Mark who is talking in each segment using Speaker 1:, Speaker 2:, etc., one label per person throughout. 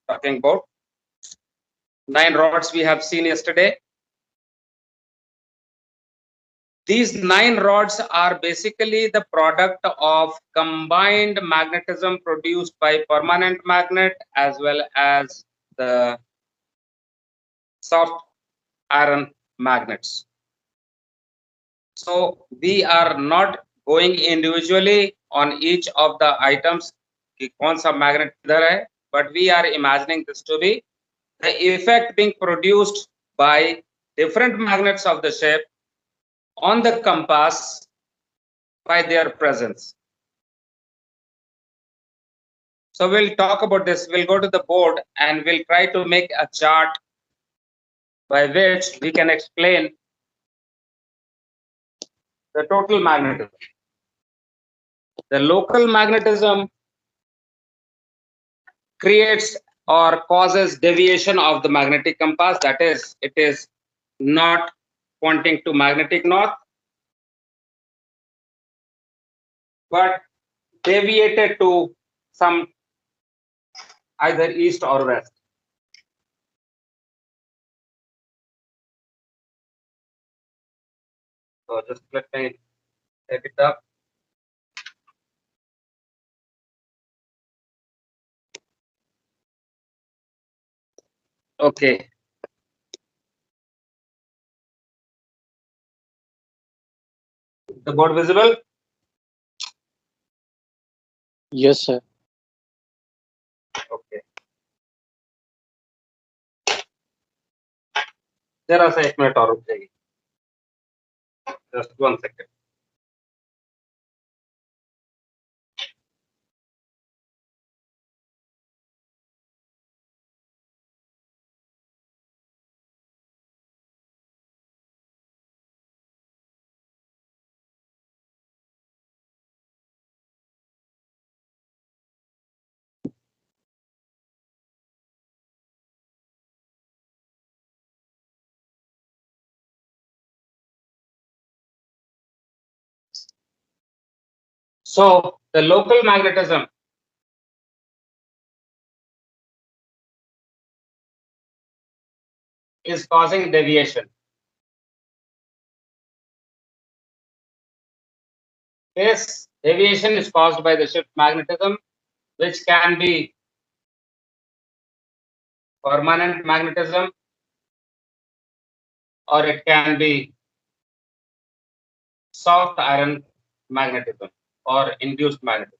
Speaker 1: talking about 9 rods we have seen yesterday. These 9 rods are basically the product of combined magnetism produced by permanent magnet as well as the soft iron magnets. So we are not going individually on each of the items कि कौन सा magnet किधर है, but we are imagining this to be the effect being produced by different magnets of the shape on the compass by their presence. So we'll talk about this. We'll go to the board and we'll try to make a chart by which we can explain the total magnetism. The local magnetism creates or causes deviation of the magnetic compass, that is, it is not pointing to magnetic north, but deviated to some either east or west. So just let me take it up. Okay. The board visible?
Speaker 2: Yes, sir.
Speaker 1: Okay. जरा सा 1 minute और रुक जाइए. Just 1 second. So the local magnetism is causing deviation. This deviation is caused by the shift magnetism, which can be permanent magnetism or it can be soft iron magnetism or induced magnetism.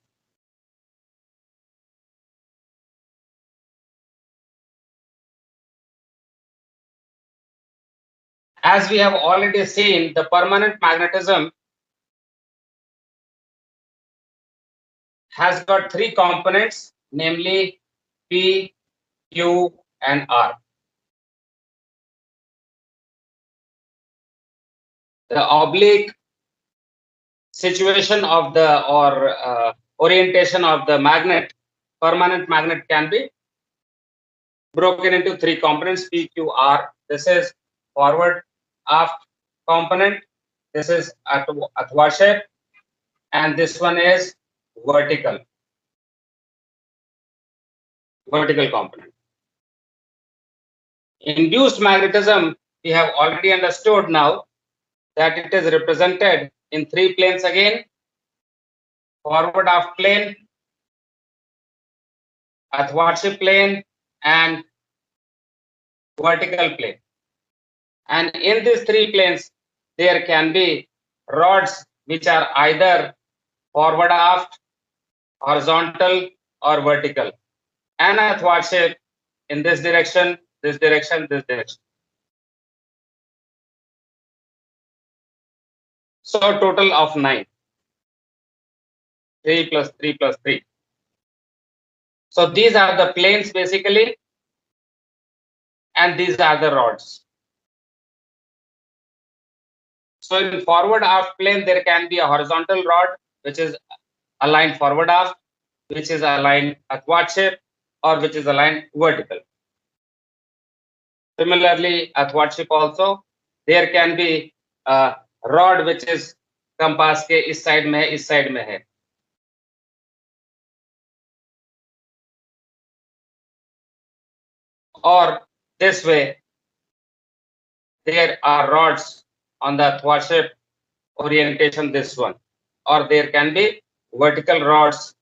Speaker 1: As we have already seen, the permanent magnetism has got 3 components, namely P, Q, and R. The oblique situation of the orientation of the magnet, permanent magnet, can be broken into 3 components, P, Q, R. This is forward aft component, this is athwart shape, and this one is vertical component. Induced magnetism, we have already understood now that it is represented in 3 planes again: forward aft plane, athwartship plane, and vertical plane. And in these 3 planes, there can be rods which are either forward aft, horizontal, or vertical, and athwartship in this direction, this direction, this direction. So total of 9. 3 plus 3 plus 3. So these are the planes basically, and these are the rods. So in forward aft plane, there can be a horizontal rod which is aligned forward aft, which is aligned athwartship, or which is aligned vertical. Similarly, athwartship also, there can be a rod which is compass के इस side में है, इस side में है. or this way, there are rods on the thwartship orientation, this one, or there can be vertical rods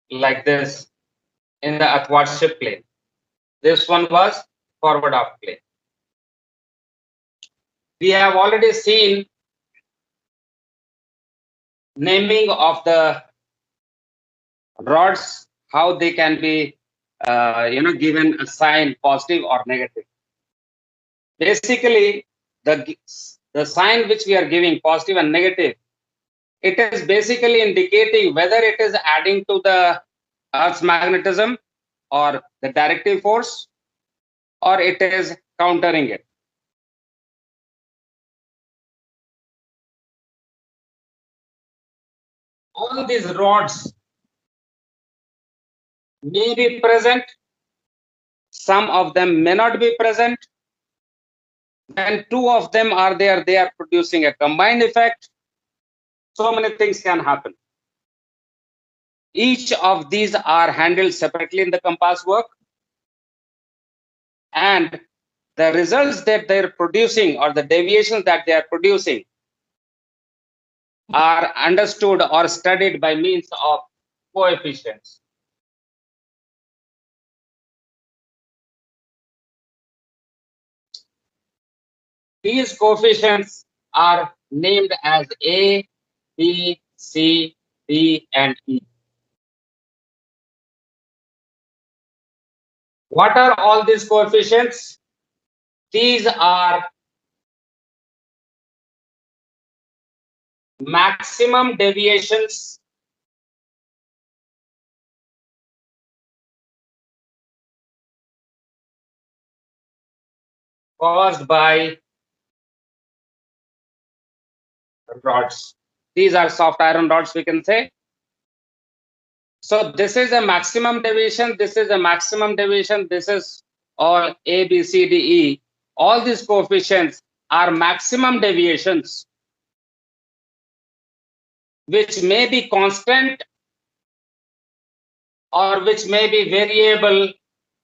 Speaker 1: like this in the athwartship plane. This one was forward of plane. We have already seen naming of the rods, how they can be given a sign positive or negative. Basically, the sign which we are giving, positive and negative, it is basically indicating whether it is adding to the Earth's magnetism or the directive force, or it is countering it. All these rods may be present, some of them may not be present. Then two of them are there, they are producing a combined effect. So many things can happen. Each of these are handled separately in the compass work, and the results that they're producing or the deviations that they are producing are understood or studied by means of coefficients. These coefficients are named as A, B, C, D, and E. What are all these coefficients? These are maximum deviations caused by rods. These are soft iron rods, we can say. So this is a maximum deviation, this is a maximum deviation, this is all A, B, C, D, E. All these coefficients are maximum deviations, which may be constant or which may be variable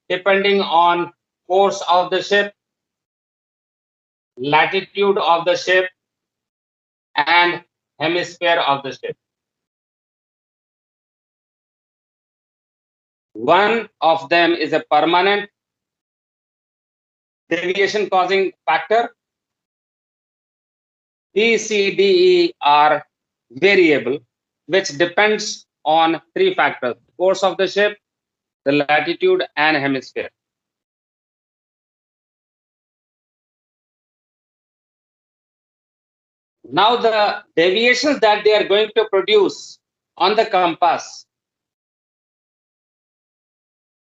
Speaker 1: depending on course of the ship, latitude of the ship, and hemisphere of the ship. One of them is a permanent deviation causing factor. B, C, D, E are variable, which depends on three factors: course of the ship, the latitude, and hemisphere. Now the deviations that they are going to produce on the compass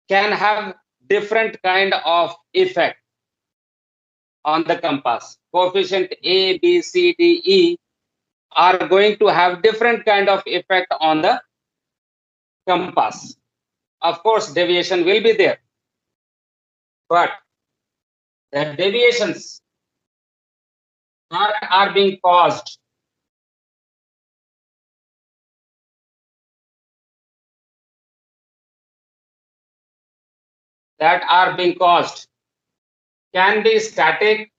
Speaker 1: can have different kind of effect on the compass. Coefficient A, B, C, D, E are going to have different kind of effect on the compass. Of course, deviation will be there, but the deviations that are being caused can be static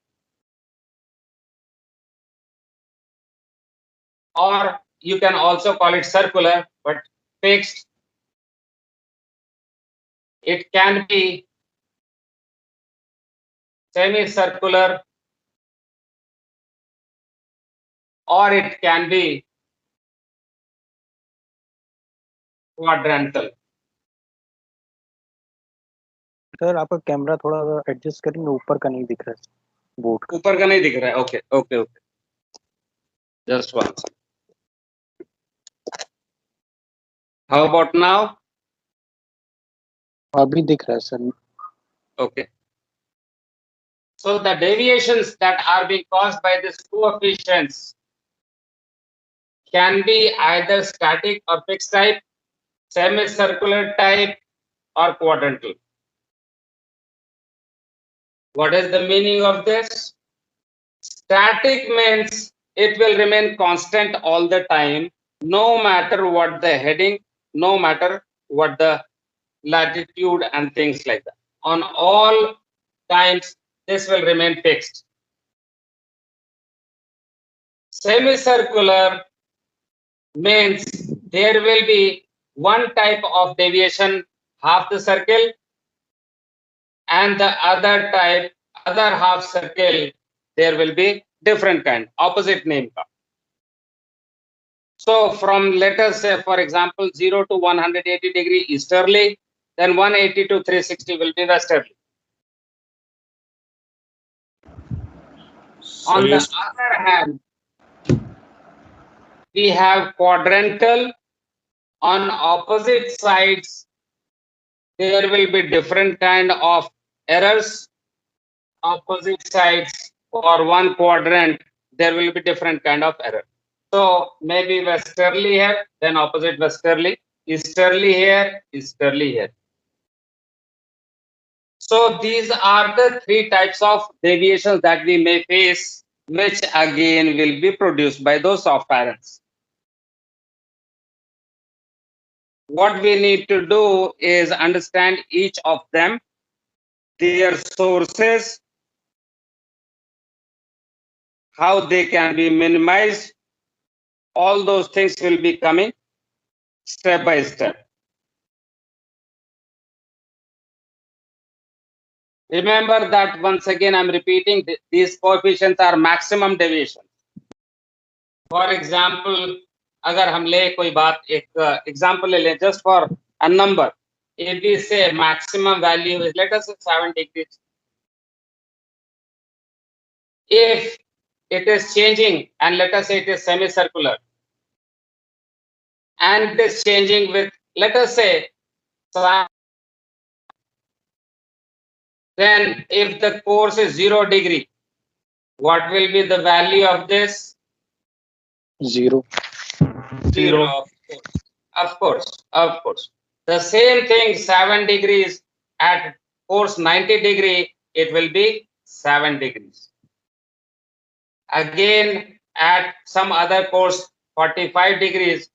Speaker 1: or you can also call it circular, but fixed. It can be semicircular or it can be quadrantal.
Speaker 2: Sir आपका camera थोड़ा adjust करेंगे, ऊपर का नहीं दिख रहा है board का।
Speaker 1: ऊपर का नहीं दिख रहा है, okay okay okay, just once. How about now?
Speaker 2: अभी दिख रहा है sir.
Speaker 1: Okay. So the deviations that are being caused by these coefficients can be either static or fixed type, semicircular type, or quadrantal. What is the meaning of this? Static means it will remain constant all the time, no matter what the heading, no matter what the latitude and things like that. on all times, this will remain fixed. Semicircular means there will be one type of deviation, half the circle, and the other type, other half circle, there will be different kind, opposite name ka. So from, let us say, for example, 0 to 180 degree easterly, then 180 to 360 will be westerly. On the other hand, we have quadrantal. On opposite sides, there will be different kind of errors. Opposite sides for one quadrant, there will be different kind of error. So maybe westerly here, then opposite westerly, easterly here, easterly here. So these are the three types of deviations that we may face, which again will be produced by those soft irons. What we need to do is understand each of them, their sources, how they can be minimized. All those things will be coming step by step. Remember that once again I'm repeating, these coefficients are maximum deviation. For example, अगर हम ले कोई बात, एक example ले लें, just for a number, if we say maximum value is, let us say 7 degrees. If it is changing and let us say it is semicircular and it is changing with, let us say, then if the course is 0 degree, what will be the value of this?
Speaker 2: 0.
Speaker 1: 0. Of course. The same thing, 7 degrees at course 90 degree, it will be 7 degrees. Again, at some other course 45 degrees,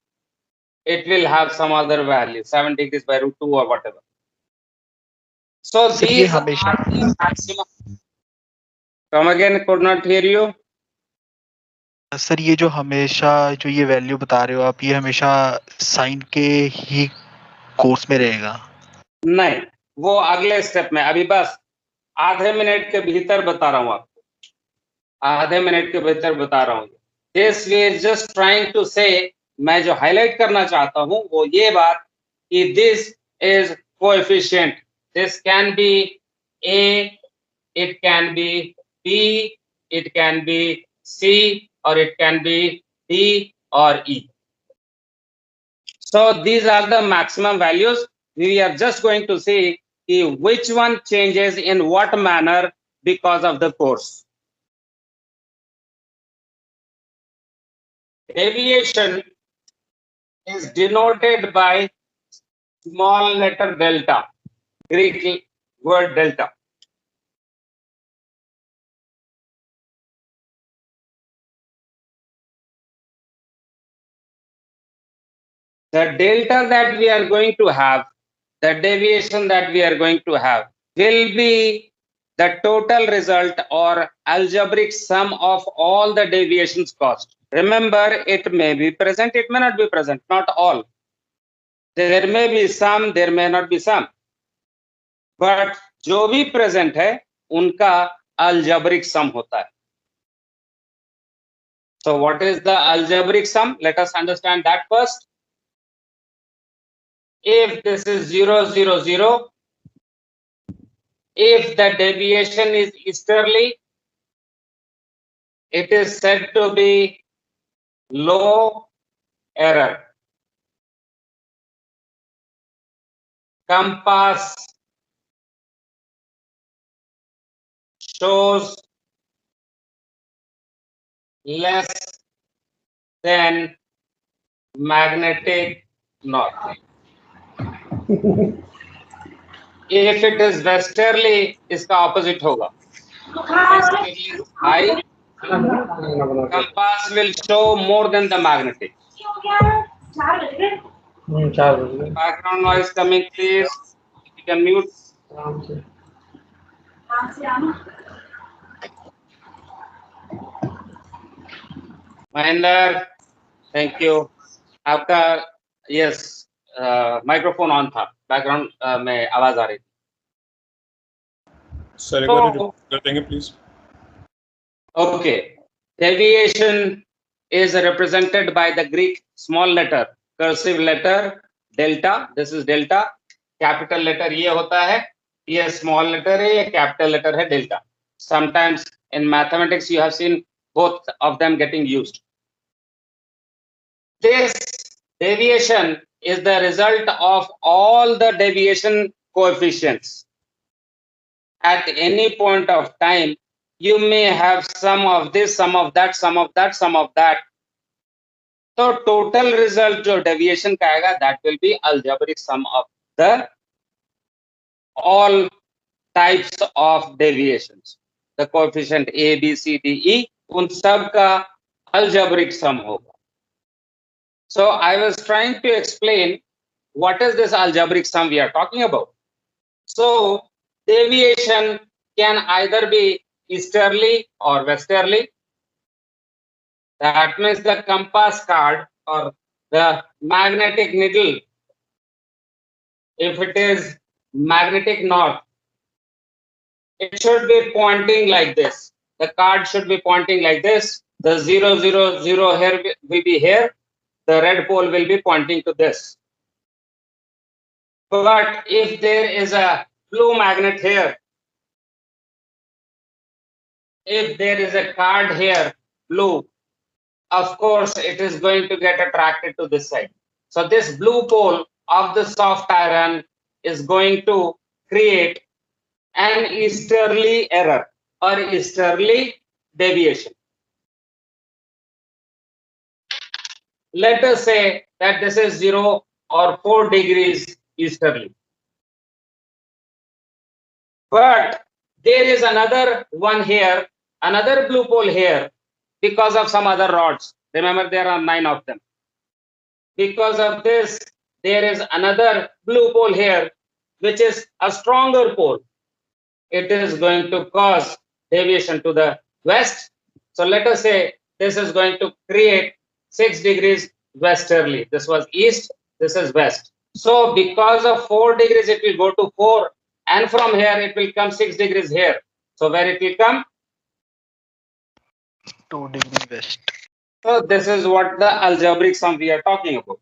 Speaker 1: it will have some other value, 7 degrees by root 2 or whatever. So these are the maximum. Come again, could not hear you.
Speaker 3: Sir ये जो हमेशा जो ये value बता रहे हो आप, ये हमेशा साइन के ही कोर्स में रहेगा?
Speaker 1: नहीं, वो अगले स्टेप में, अभी बस आधे मिनट के भीतर बता रहा हूँ आपको, आधे मिनट के भीतर बता रहा हूँ. This we are just trying to say, मैं जो हाईलाइट करना चाहता हूँ वो ये बात कि this is coefficient. This can be A, it can be B, it can be C, or it can be D or E. So these are the maximum values. We are just going to see which one changes in what manner because of the course. Deviation is denoted by small letter delta, Greek word delta. The delta that we are going to have, the deviation that we are going to have, will be the total result or algebraic sum of all the deviations caused. Remember, it may be present, it may not be present, not all. There may be some, there may not be some. But जो भी present है, उनका algebraic sum होता है. So what is the algebraic sum? Let us understand that first. If this is 0, 0, 0, if the deviation is easterly, it is said to be low error. Compass shows less than magnetic north. If it is westerly, इसका opposite होगा. Westerly is high. Compass will show more than the magnetic. Background noise coming, please. You can mute. Mahendra, thank you. आपका yes, microphone on था, background में आवाज आ रही थी।
Speaker 4: Sir एक बार repeat कर देंगे please.
Speaker 1: Okay, deviation is represented by the Greek small letter, cursive letter delta. This is delta. Capital letter ये होता है, ये small letter है, ये capital letter है delta. Sometimes in mathematics you have seen both of them getting used. This deviation is the result of all the deviation coefficients. At any point of time, you may have some of this, some of that, some of that, some of that. So total result जो deviation का आएगा, that will be algebraic sum of the all types of deviations. The coefficient A, B, C, D, E, उन सब का algebraic sum होगा. So I was trying to explain what is this algebraic sum we are talking about. So deviation can either be easterly or westerly. That means the compass card or the magnetic needle, if it is magnetic north, it should be pointing like this. The card should be pointing like this. The 0, 0, 0 here will be here. The red pole will be pointing to this. But if there is a blue magnet here, if there is a card here, blue, of course it is going to get attracted to this side. So this blue pole of the soft iron is going to create an easterly error or easterly deviation. Let us say that this is 0 or 4 degrees easterly. But there is another one here, another blue pole here, because of some other rods. Remember, there are 9 of them. Because of this, there is another blue pole here, which is a stronger pole. It is going to cause deviation to the west. So let us say this is going to create 6 degrees westerly. This was east, this is west. So because of 4 degrees, it will go to 4, and from here it will come 6 degrees here. So where it will come?
Speaker 3: 2 degree west.
Speaker 1: So this is what the algebraic sum we are talking about.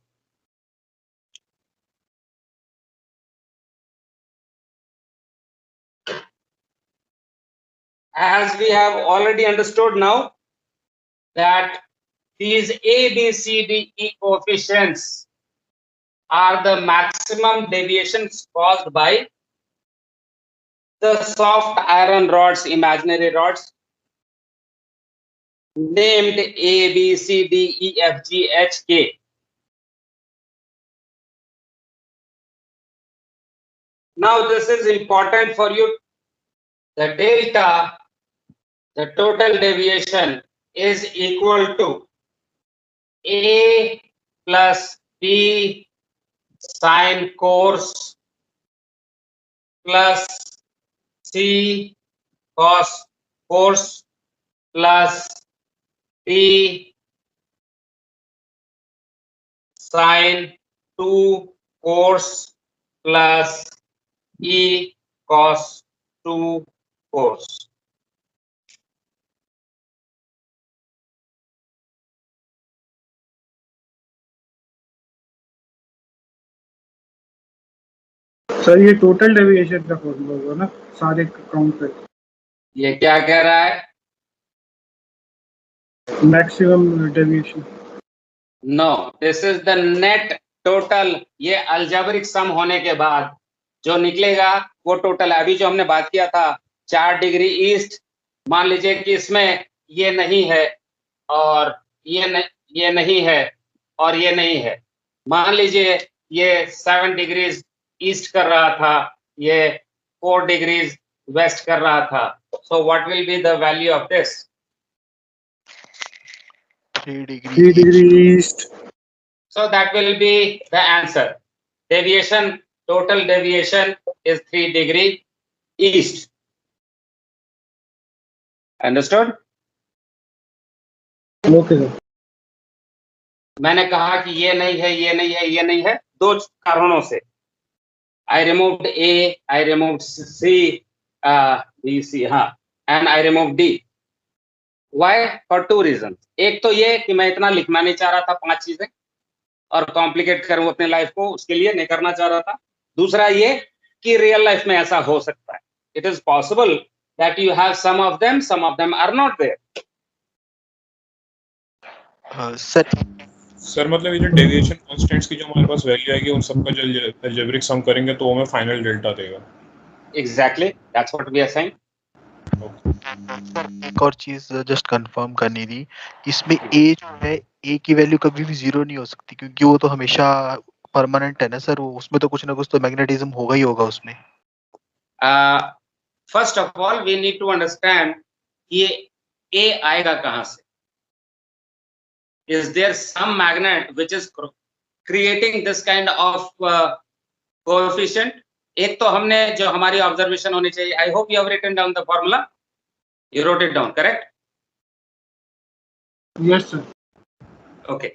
Speaker 1: As we have already understood now that these A, B, C, D, E coefficients are the maximum deviations caused by the soft iron rods, imaginary rods, named A, B, C, D, E, F, G, H, K. Now this is important for you. The delta, the total deviation, is equal to A plus B sine course plus C cos course plus T sine 2 course plus E cos 2 course.
Speaker 5: Sir ये total deviation का formula होगा ना सारे count पे?
Speaker 1: ये क्या कह रहा है?
Speaker 5: Maximum deviation.
Speaker 1: No, this is the net total. ये अल्जेब्रिक सम होने के बाद जो निकलेगा वो टोटल है। अभी जो हमने बात किया था 4 डिग्री ईस्ट, मान लीजिए कि इसमें ये नहीं है और ये नहीं है और ये नहीं है। मान लीजिए ये 7 डिग्रीज ईस्ट कर रहा था, ये 4 डिग्रीज वेस्ट कर रहा था। So what will be the value of this?
Speaker 3: 3
Speaker 5: 3 degree east.
Speaker 1: So that will be the answer. Deviation, total deviation is 3 degree east. Understood?
Speaker 5: Okay sir.
Speaker 1: मैंने कहा कि ये नहीं है, ये नहीं है, ये नहीं है, दो कारणों से। I removed A, I removed C, B, C, हाँ, and I removed D. Why? For two reasons. एक तो ये कि मैं इतना लिखना नहीं चाह रहा था 5 चीजें और कॉम्प्लिकेट करूं अपने लाइफ को, उसके लिए नहीं करना चाह रहा था। दूसरा ये कि रियल लाइफ में ऐसा हो सकता है। It is possible that you have some of them are not there.
Speaker 3: Sir
Speaker 4: sir मतलब ये जो डेविएशन कांस्टेंट्स की जो हमारे पास वैल्यू आएगी उन सबका जो अलजेब्रिक सम करेंगे तो वो हमें फाइनल डेल्टा देगा।
Speaker 1: Exactly, that's what we are saying.
Speaker 3: एक और चीज जस्ट कंफर्म करनी थी, इसमें ए जो है, ए की वैल्यू कभी भी 0 नहीं हो सकती क्योंकि वो तो हमेशा परमानेंट है ना सर, वो उसमें तो कुछ ना कुछ तो मैग्नेटिज्म होगा ही होगा उसमें।
Speaker 1: First of all, we need to understand कि ये A आएगा कहां से? Is there some magnet which is creating this kind of coefficient? एक तो हमने जो हमारी ऑब्जर्वेशन होनी चाहिए, I hope you have written down the formula. You wrote it down, correct?
Speaker 5: Yes sir.
Speaker 1: Okay.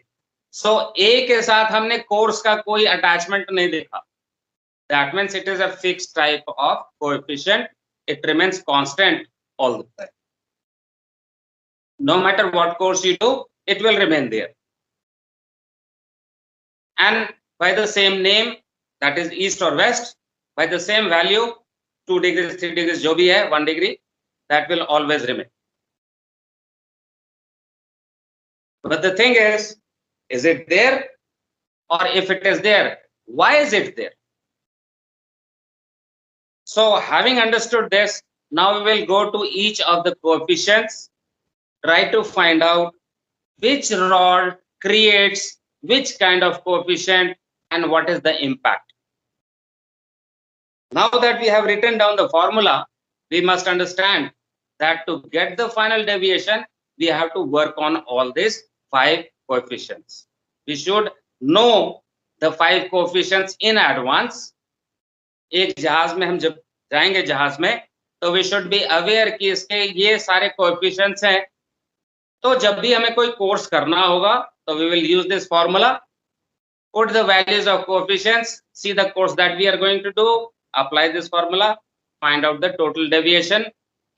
Speaker 1: So A के साथ हमने कोर्स का कोई अटैचमेंट नहीं देखा. That means it is a fixed type of coefficient. It remains constant all the time. No matter what course you do, it will remain there. And by the same name, that is east or west, by the same value, 2 degrees, 3 degrees, जो भी है, 1 degree, that will always remain. But the thing is it there? Or if it is there, why is it there? So having understood this, now we will go to each of the coefficients, try to find out which rod creates which kind of coefficient and what is the impact. Now that we have written down the formula, we must understand that to get the final deviation, we have to work on all these 5 coefficients. We should know the 5 coefficients in advance. एक जहाज में हम जब जाएंगे जहाज में, तो we should be aware कि इसके ये सारे coefficients हैं। तो जब भी हमें कोई कोर्स करना होगा, तो we will use this formula, put the values of coefficients, see the course that we are going to do, apply this formula, find out the total deviation,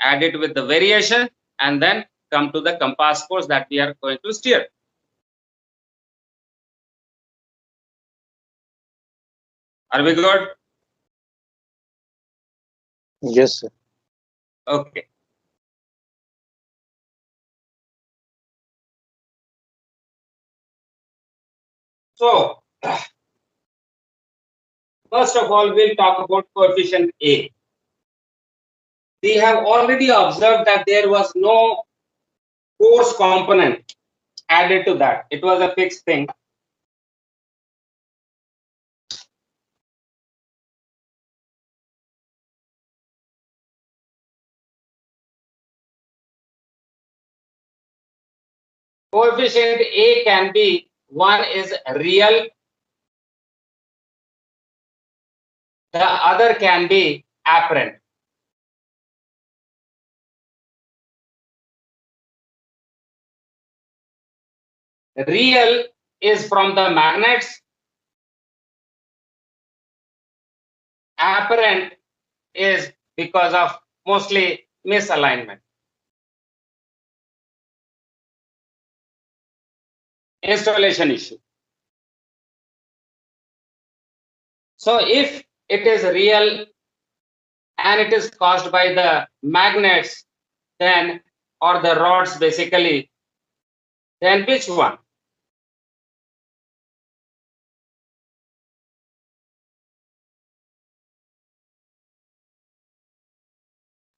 Speaker 1: add it with the variation, and then come to the compass course that we are going to steer. Are we good?
Speaker 2: Yes, sir.
Speaker 1: Okay. So, first of all, we'll talk about coefficient A. We have already observed that there was no force component added to that. It was a fixed thing. Coefficient A can be, one is real, the other can be apparent. Real is from the magnets, apparent is because of mostly misalignment. Installation issue. So if it is real and it is caused by the magnets, then, or the rods basically, then which one?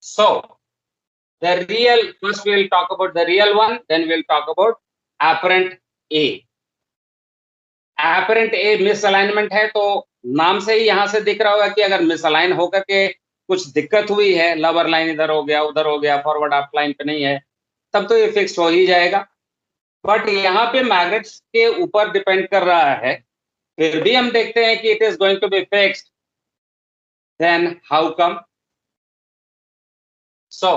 Speaker 1: So the real, first we will talk about the real one, then we'll talk about apparent A. Apparent A misalignment है, तो नाम से ही यहां से दिख रहा होगा कि अगर मिसअलाइन होकर के कुछ दिक्कत हुई है, लवर लाइन इधर हो गया, उधर हो गया, फॉरवर्ड अप लाइन पे नहीं है, तब तो ये फिक्स हो ही जाएगा। बट यहाँ पे मैग्नेट्स के ऊपर डिपेंड कर रहा है, फिर भी हम देखते हैं कि it is going to be fixed, then how come? So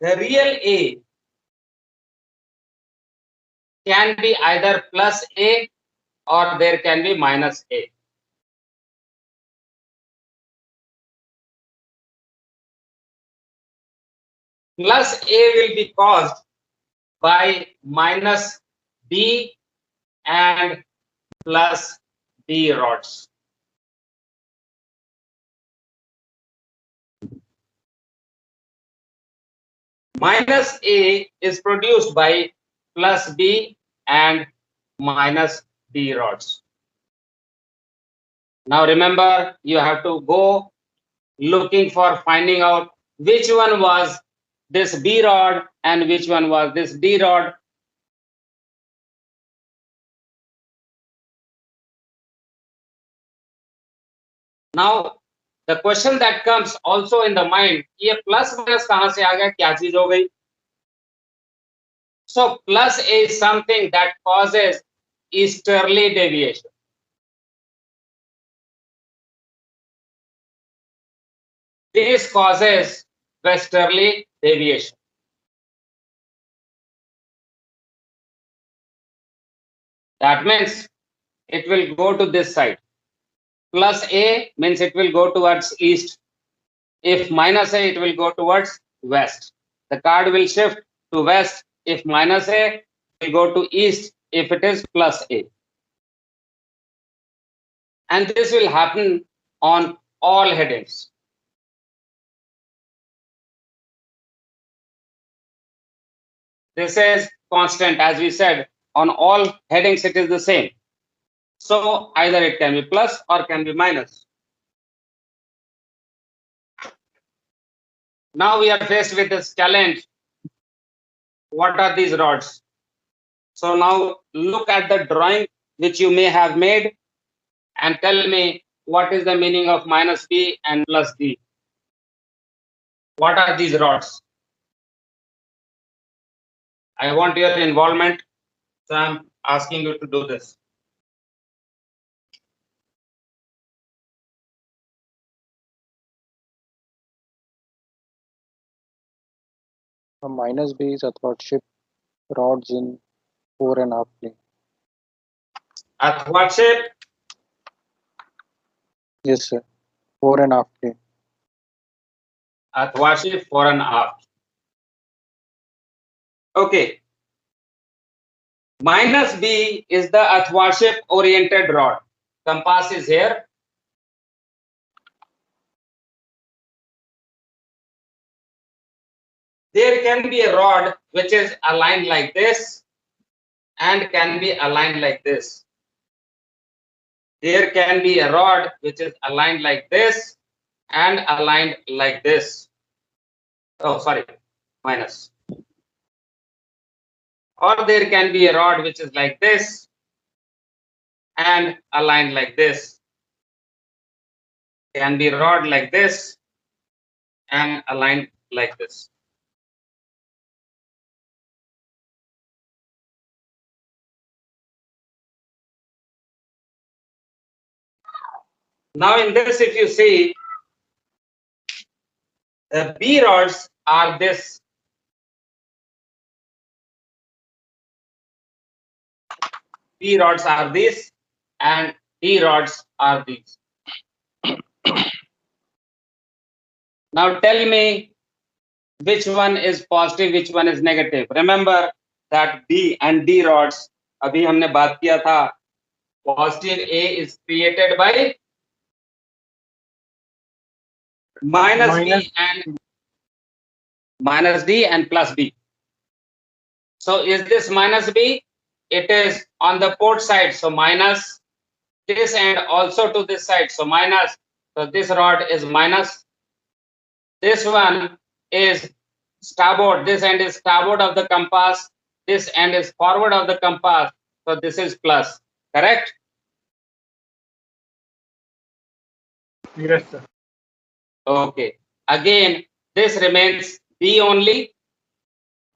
Speaker 1: the real A can be either plus A or there can be minus A. Plus A will be caused by minus B and plus B rods. Minus A is produced by plus B and minus B rods. Now remember, you have to go looking for finding out which one was this B rod and which one was this D rod. Now the question that comes also in the mind, ये plus minus कहाँ से आ गया, क्या चीज हो गई? So plus is something that causes easterly deviation. This causes westerly deviation. That means it will go to this side. Plus A means it will go towards east. If minus A, it will go towards west. The card will shift to west if minus A, will go to east if it is plus A. And this will happen on all headings. This is constant, as we said, on all headings it is the same. So either it can be plus or can be minus. Now we are faced with this challenge. What are these rods? So now look at the drawing which you may have made and tell me what is the meaning of minus B and plus D. What are these rods? I want your involvement, so I'm asking you to do this.
Speaker 2: Minus B is athwartship rods in 4.5 plane.
Speaker 1: Athwartship,
Speaker 2: Yes, sir. 4.5 plane.
Speaker 1: athwartship 4.5. Okay. Minus B is the athwartship oriented rod. Compass is here. There can be a rod which is aligned like this and can be aligned like this. There can be a rod which is aligned like this and aligned like this. Oh, sorry, minus. Or there can be a rod which is like this and aligned like this. Can be a rod like this and aligned like this. Now in this, if you see, the B rods are this. B rods are these and D rods are these. Now tell me which one is positive, which one is negative. Remember that B and D rods, अभी हमने बात किया था, positive A is created by minus D and plus B. So is this minus B? It is on the port side, so minus this and also to this side, so minus. So this rod is minus. This one is starboard. This end is starboard of the compass. This end is forward of the compass. So this is plus. Correct?
Speaker 5: Yes, sir.
Speaker 1: Okay. Again, this remains B only,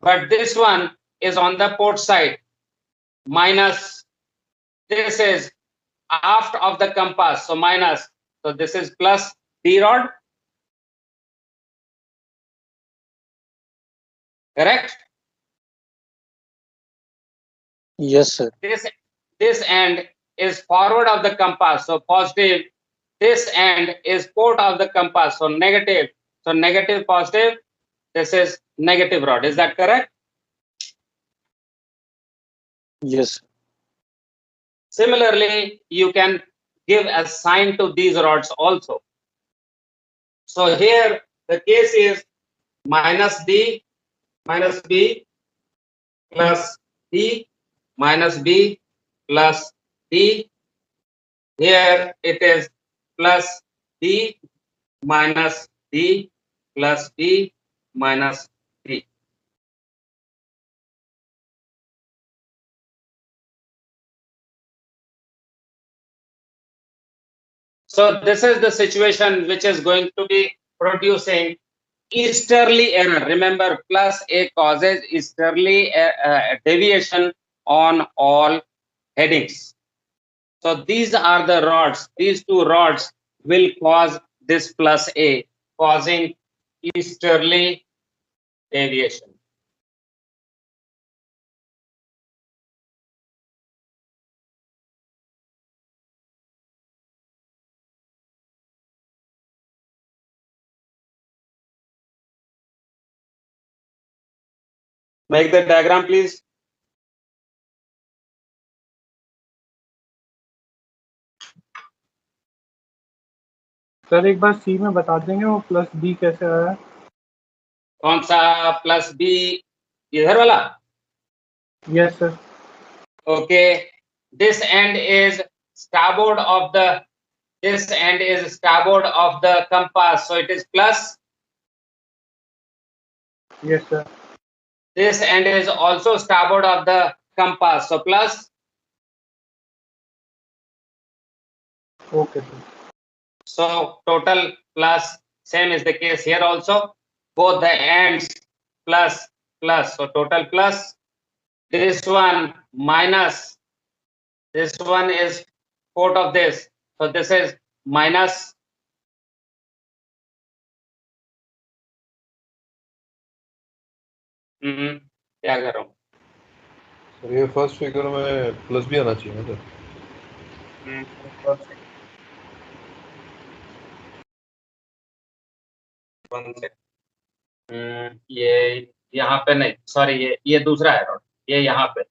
Speaker 1: but this one is on the port side. Minus. This is aft of the compass. So minus. So this is plus D rod. correct?
Speaker 2: Yes, sir.
Speaker 1: This end is forward of the compass, so positive. This end is port of the compass, so negative. So negative, positive. This is negative rod. Is that correct?
Speaker 2: Yes.
Speaker 1: Similarly, you can give a sign to these rods also. So here the case is minus B plus D minus B plus D. Here it is plus D minus D plus D minus D. So this is the situation which is going to be producing easterly error. Remember, plus A causes easterly deviation on all headings. So these are the rods. These two rods will cause this plus A, causing easterly deviation. Make the diagram, please.
Speaker 5: Sir एक बार सी में बता देंगे वो plus B कैसे आया?
Speaker 1: कौन सा plus B? इधर वाला?
Speaker 5: Yes sir.
Speaker 1: Okay, this end is starboard of the compass, so it is plus.
Speaker 5: Yes sir.
Speaker 1: This end is also starboard of the compass, so plus.
Speaker 5: Okay sir.
Speaker 1: So total plus. Same is the case here also. Both the ends plus plus, so total plus. This one minus. This one is port of this, so this is minus. क्या कर रहा हूँ?
Speaker 6: Sir ये first figure में plus भी आना चाहिए ना सर?
Speaker 1: ये यहाँ पे नहीं, सॉरी, ये दूसरा है रॉड, ये यहाँ पे.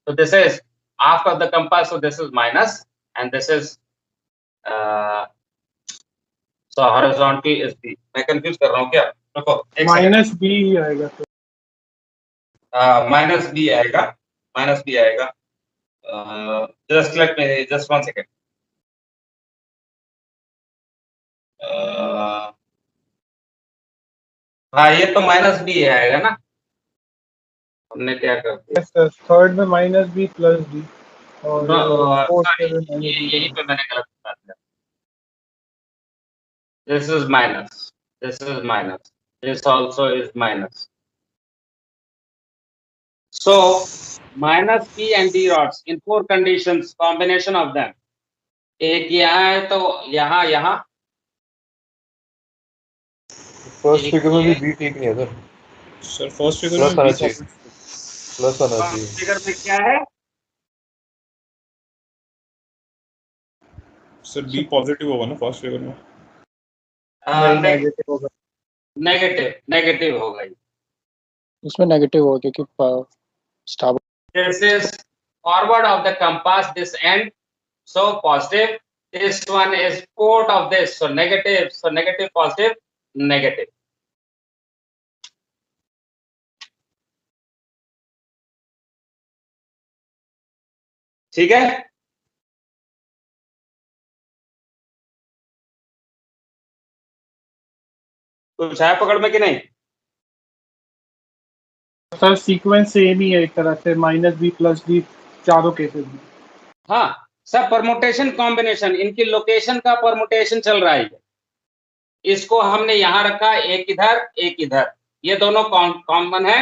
Speaker 1: So this is aft of the compass, so this is minus, and this is so horizontal is B. मैं कंफ्यूज कर रहा हूँ क्या? देखो,
Speaker 5: माइनस बी ही आएगा सर.
Speaker 1: माइनस बी आएगा, माइनस बी आएगा. Just let me, just 1 second. हाँ, ये तो माइनस बी आएगा ना. हमने क्या कर दिया?
Speaker 5: Yes sir. थर्ड में माइनस बी प्लस डी और फोर्थ
Speaker 1: sorry,
Speaker 5: में माइनस बी.
Speaker 1: यही पे मैंने गलत बता दिया. This is minus. This is minus. This also is minus. So minus P and D rods in 4 conditions, combination of them. एक यहाँ है तो यहाँ
Speaker 6: फर्स्ट फिगर में भी बी ठीक नहीं है sir.
Speaker 4: Sir first figure
Speaker 6: plus
Speaker 4: में
Speaker 6: आना चाहिए. प्लस आना चाहिए.
Speaker 1: फिगर में क्या है?
Speaker 4: सर बी पॉजिटिव होगा ना फर्स्ट फिगर में?
Speaker 5: नेगेटिव होगा.
Speaker 1: नेगेटिव होगा.
Speaker 2: उसमें नेगेटिव होगा क्योंकि स्टार्बोर्ड.
Speaker 1: This is forward of the compass, this end, so positive. This one is port of this, so negative. So negative, positive, negative. ठीक है? कुछ है पकड़ में कि नहीं?
Speaker 5: सर सीक्वेंस सेम ही है एक तरह से, माइनस बी प्लस डी चारों केसेस में.
Speaker 1: हाँ, सब परमुटेशन कॉम्बिनेशन, इनकी लोकेशन का परमुटेशन चल रहा है. इसको हमने यहाँ रखा, एक इधर एक इधर, ये दोनों कॉमन है.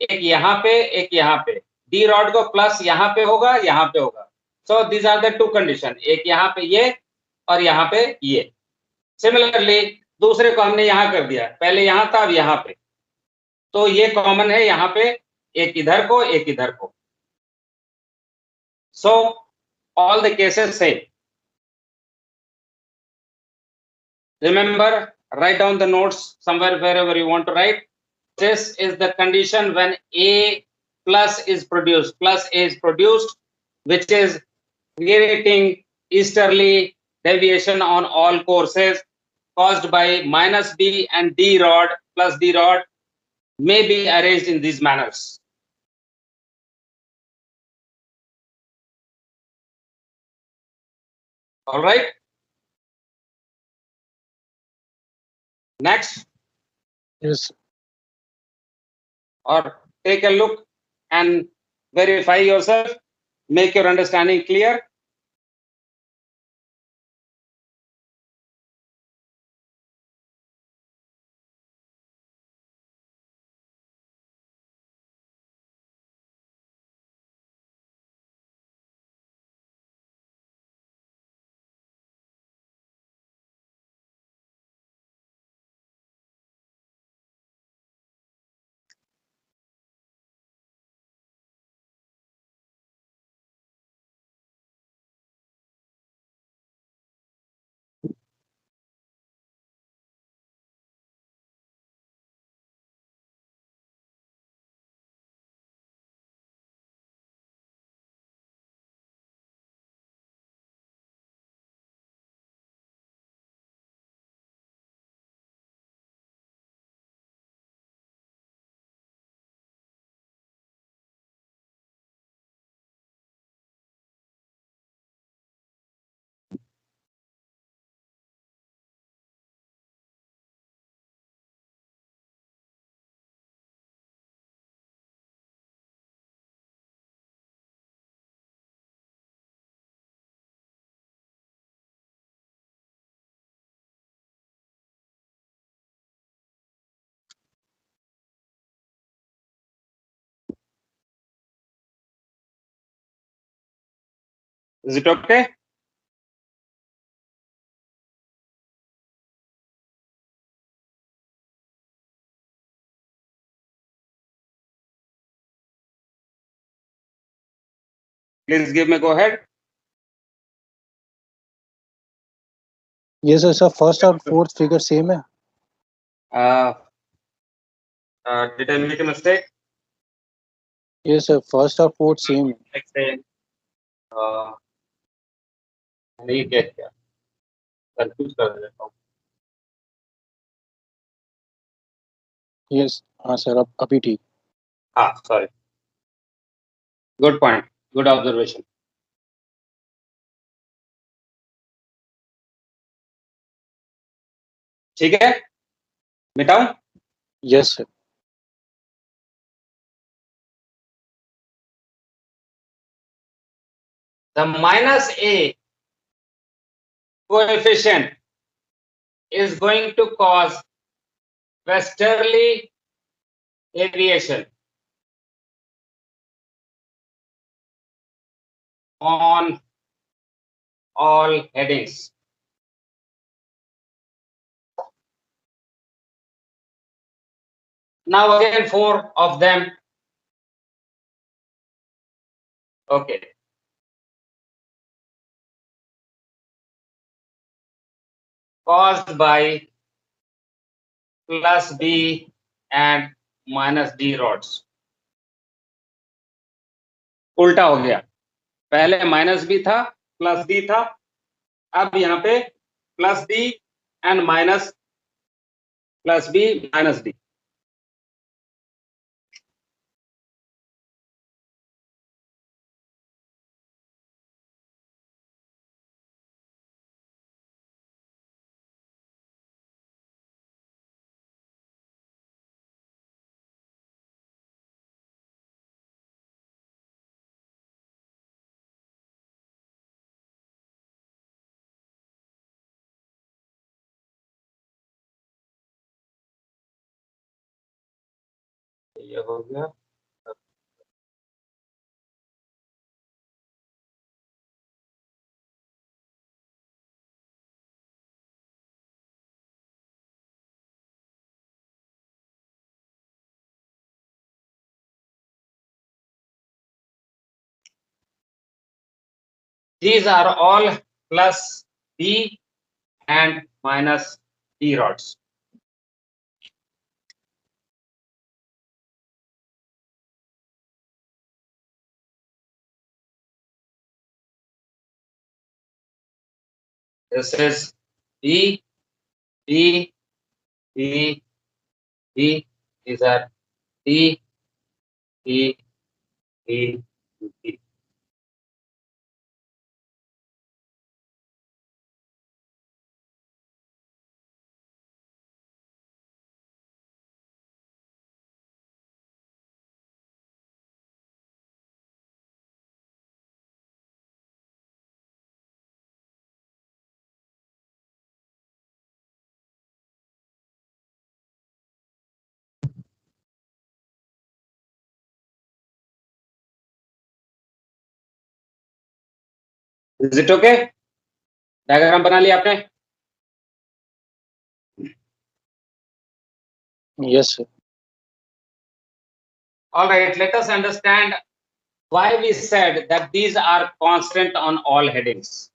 Speaker 1: एक यहाँ पे एक यहाँ पे. डी रॉड को प्लस यहाँ पे होगा, यहाँ पे होगा. So these are the 2 condition. एक यहाँ पे ये और यहाँ पे ये. सिमिलरली दूसरे को हमने यहाँ कर दिया, पहले यहाँ था अब यहाँ पे. तो ये कॉमन है यहाँ पे, एक इधर को एक इधर को. So all the cases same. Remember, write down the notes somewhere wherever you want to write. This is the condition when A plus is produced. Plus A is produced, which is creating easterly deviation on all courses caused by minus B and D rod plus D rod may be arranged in these manners. All right. Next,
Speaker 2: Yes.
Speaker 1: or take a look and verify yourself, make your understanding clear. Is it okay? Please give me go ahead.
Speaker 2: Yes, sir. First और fourth figure same है.
Speaker 1: Uh, did I make a mistake?
Speaker 2: Yes, sir. First और fourth same.
Speaker 1: Like say, नहीं get किया, confuse कर देता हूँ.
Speaker 2: Yes. हाँ sir, अब अभी ठीक.
Speaker 1: हाँ, sorry. Good point. Good observation. ठीक है, मिटाऊं?
Speaker 2: Yes, sir.
Speaker 1: The minus A coefficient is going to cause westerly deviation on all headings. Now again, 4 of them. Okay. Caused by plus B and minus D rods. उल्टा हो गया, पहले minus B था plus D था, अब यहाँ पे plus D and minus plus B minus D. ये हो गया. These are all plus B and minus D rods. This is B, B, B, B. These are D, D, D, D. Is it okay? Diagram बना लिया आपने?
Speaker 2: Yes, sir.
Speaker 1: All right, let us understand why we said that these are constant on all headings.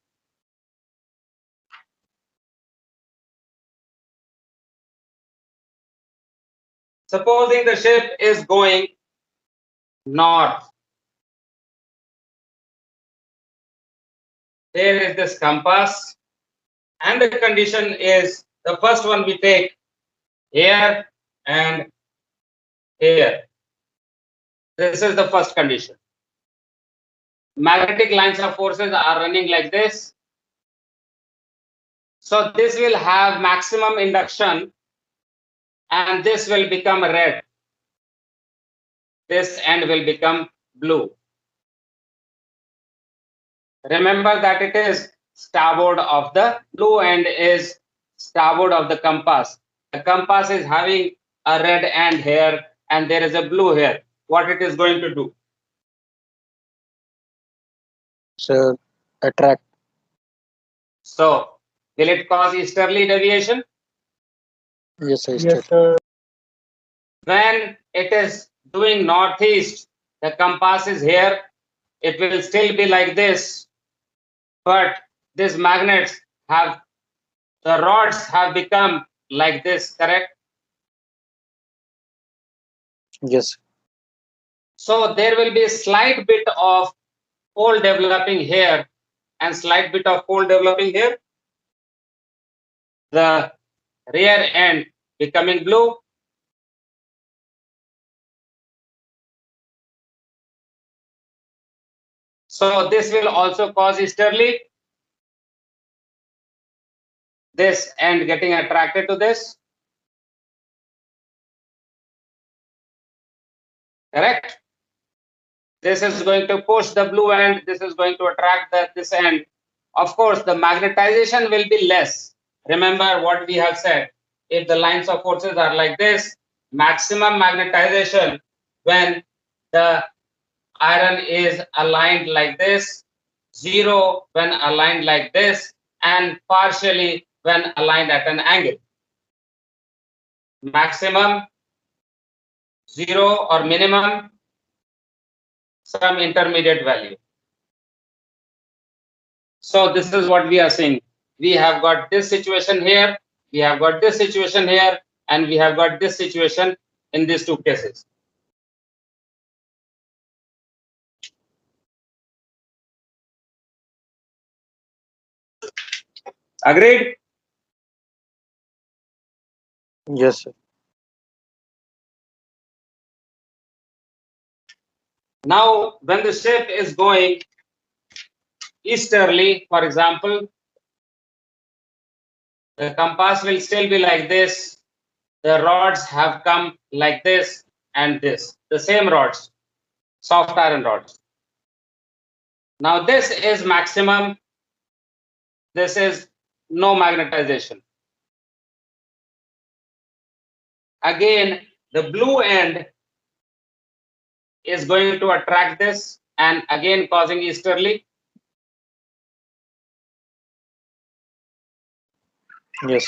Speaker 1: Supposing the ship is going north. There is this compass, and the condition is the first one we take here and here. This is the first condition. Magnetic lines of forces are running like this. So this will have maximum induction, and this will become red. This end will become blue. Remember that it is starboard of the blue end is starboard of the compass. The compass is having a red end here and there is a blue here. What it is going to do?
Speaker 2: Sir, attract.
Speaker 1: So will it cause easterly deviation?
Speaker 2: Yes, sir.
Speaker 5: Yes, sir.
Speaker 1: When it is doing northeast, the compass is here. It will still be like this, but these magnets have, the rods have become like this, correct?
Speaker 2: Yes.
Speaker 1: So there will be a slight bit of pole developing here and slight bit of pole developing here. The rear end becoming blue. So this will also cause easterly. This end getting attracted to this. Correct? This is going to push the blue end. This is going to attract this end. Of course, the magnetization will be less. Remember what we have said. If the lines of forces are like this, maximum magnetization when the iron is aligned like this, 0 when aligned like this, and partially when aligned at an angle. Maximum, 0 or minimum, some intermediate value. So this is what we are seeing. We have got this situation here, we have got this situation here, and we have got this situation in these two cases. Agreed?
Speaker 2: Yes, sir.
Speaker 1: Now, when the ship is going easterly, for example, the compass will still be like this. The rods have come like this and this, the same rods, soft iron rods. Now this is maximum. This is no magnetization. Again, the blue end is going to attract this and again causing easterly.
Speaker 2: Yes.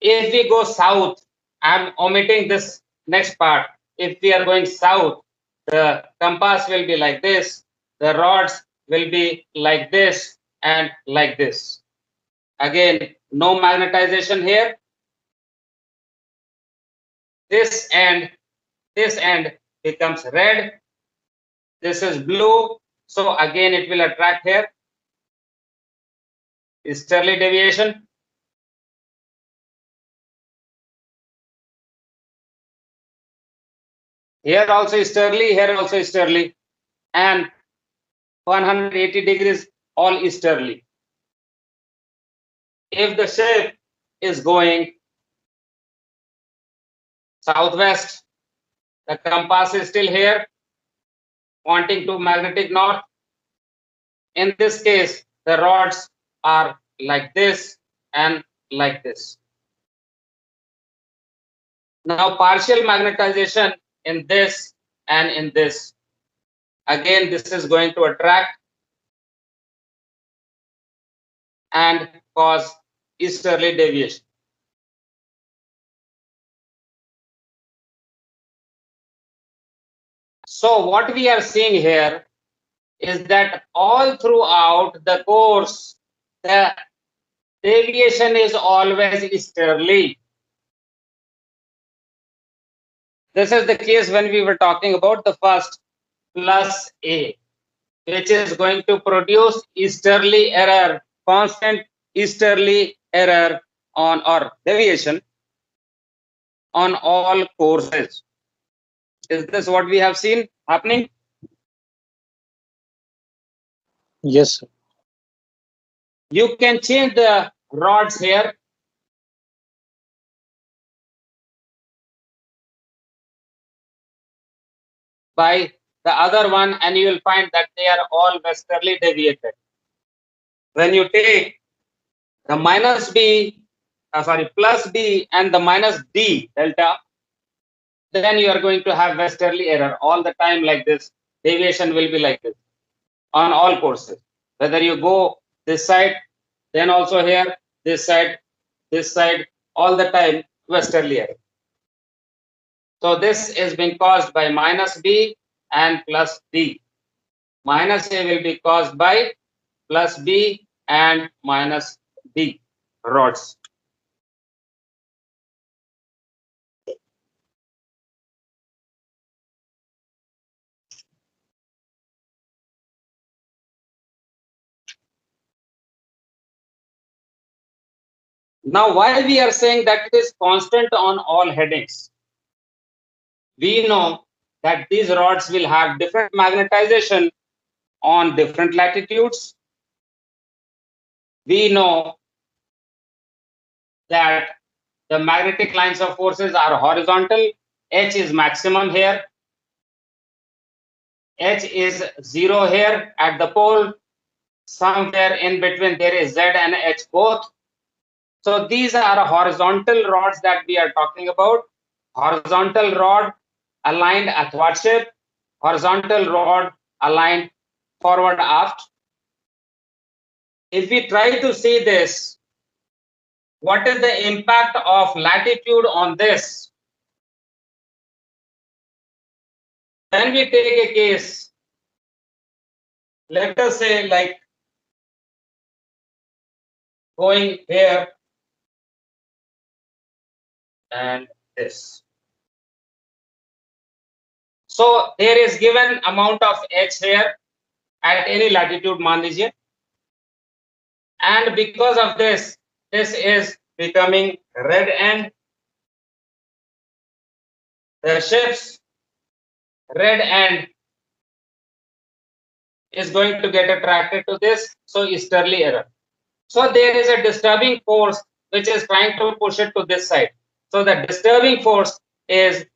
Speaker 1: If we go south, I'm omitting this next part. If we are going south, the compass will be like this. The rods will be like this and like this. Again, no magnetization here. This end becomes red. This is blue. So again, it will attract here. Westerly deviation. Here also Westerly, here also Westerly, and 180 degrees all easterly. If the shape is going southwest, the compass is still here, pointing to magnetic north. In this case, the rods are like this and like this. Now, partial magnetization in this and in this. Again, this is going to attract and cause easterly deviation. So what we are seeing here is that all throughout the course, the deviation is always easterly. This is the case when we were talking about the first plus A, which is going to produce easterly error, constant easterly error on or deviation on all courses. Is this what we have seen happening?
Speaker 2: Yes, sir.
Speaker 1: You can change the rods here. By the other one, and you will find that they are all westerly deviated. When you take the minus B, plus B and the minus D delta, then you are going to have westerly error all the time like this. Deviation will be like this on all courses. Whether you go this side, then also here, this side, all the time westerly error. So this is being caused by minus B and plus D. Minus A will be caused by plus B and minus D rods. Now, why we are saying that it is constant on all headings? We know that these rods will have different magnetization on different latitudes. We know that the magnetic lines of forces are horizontal. H is maximum here. H is 0 here at the pole. Somewhere in between there is Z and H both. So these are horizontal rods that we are talking about. Horizontal rod aligned athwartship, horizontal rod aligned forward aft. If we try to see this, what is the impact of latitude on this? When we take a case, let us say like going here and this. So there is given amount of H here at any latitude, मान लीजिए, and because of this is becoming red end. The ship's red end is going to get attracted to this, so easterly error. So there is a disturbing force which is trying to push it to this side. So the disturbing force is,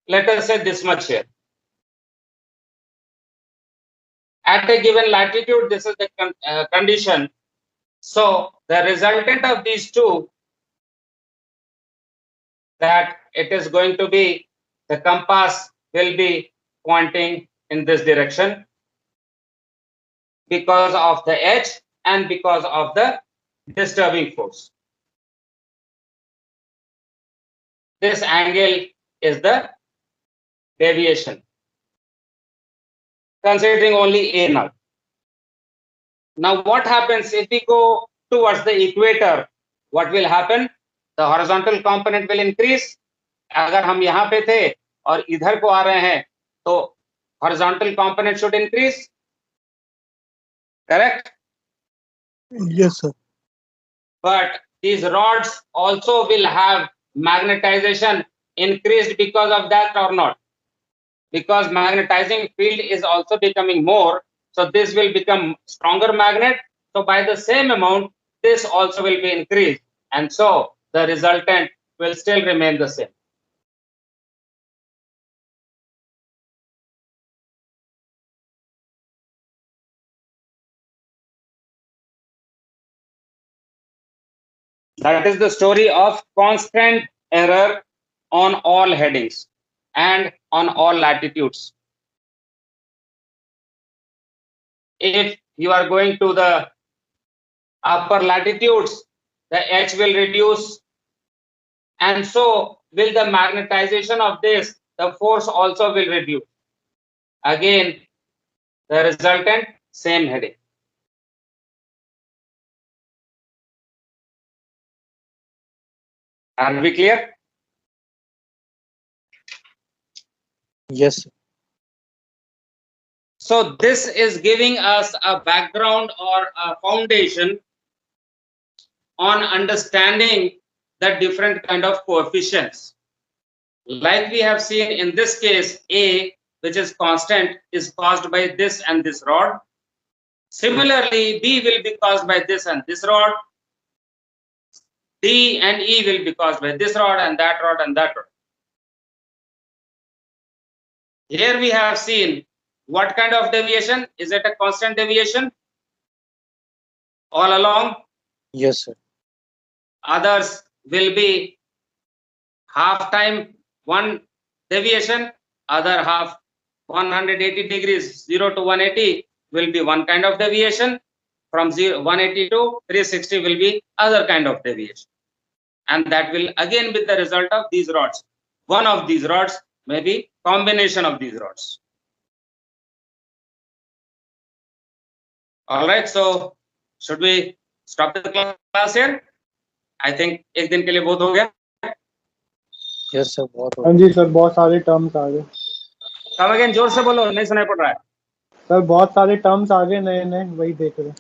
Speaker 1: let us say, this much here. At a given latitude, this is the condition. So the resultant of these two, that it is going to be, the compass will be pointing in this direction because of the H and because of the disturbing force. This angle is the deviation. considering only A now. Now what happens if we go towards the equator? What will happen? The horizontal component will increase. अगर हम यहाँ पे थे और इधर को आ रहे हैं तो horizontal component should increase. Correct?
Speaker 2: Yes, sir.
Speaker 1: But these rods also will have magnetization increased because of that or not? Because magnetizing field is also becoming more, so this will become stronger magnet. So by the same amount, this also will be increased, and so the resultant will still remain the same. That is the story of constant error on all headings and on all latitudes. If you are going to the upper latitudes, the H will reduce, and so will the magnetization of this, the force also will reduce. Again, the resultant, same heading. Are we clear?
Speaker 2: Yes, sir.
Speaker 1: So this is giving us a background or a foundation on understanding the different kind of coefficients. Like we have seen in this case, A, which is constant, is caused by this and this rod. Similarly, B will be caused by this and this rod. D and E will be caused by this rod and that rod and that rod. Here we have seen what kind of deviation? Is it a constant deviation all along?
Speaker 2: Yes, sir.
Speaker 1: Others will be half time one deviation, other half 180 degrees, 0 to 180 will be one kind of deviation. From 180 to 360 will be other kind of deviation. And that will again be the result of these rods. One of these rods may be combination of these rods. All right, so should we stop the class here? I think एक दिन के लिए बहुत हो गया.
Speaker 2: Yes, sir. बहुत हो
Speaker 5: हाँ जी सर, बहुत सारे टर्म्स आ गए
Speaker 1: Come again, जोर से बोलो, नहीं सुनाई पड़ रहा है.
Speaker 5: सर, बहुत सारे टर्म्स आ गए नए नए, वही देख रहे हैं.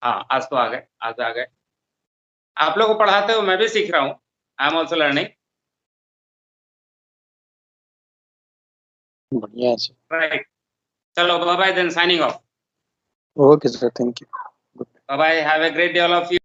Speaker 1: हाँ, आज तो आ गए, आज आ गए. आप लोगों को पढ़ाते हो, मैं भी सीख रहा हूँ. I am also learning.
Speaker 2: बढ़िया है सर.
Speaker 1: राइट. चलो, bye bye, then signing off.
Speaker 2: Okay, sir. Thank you.
Speaker 1: Bye bye. Have a great day, all of you.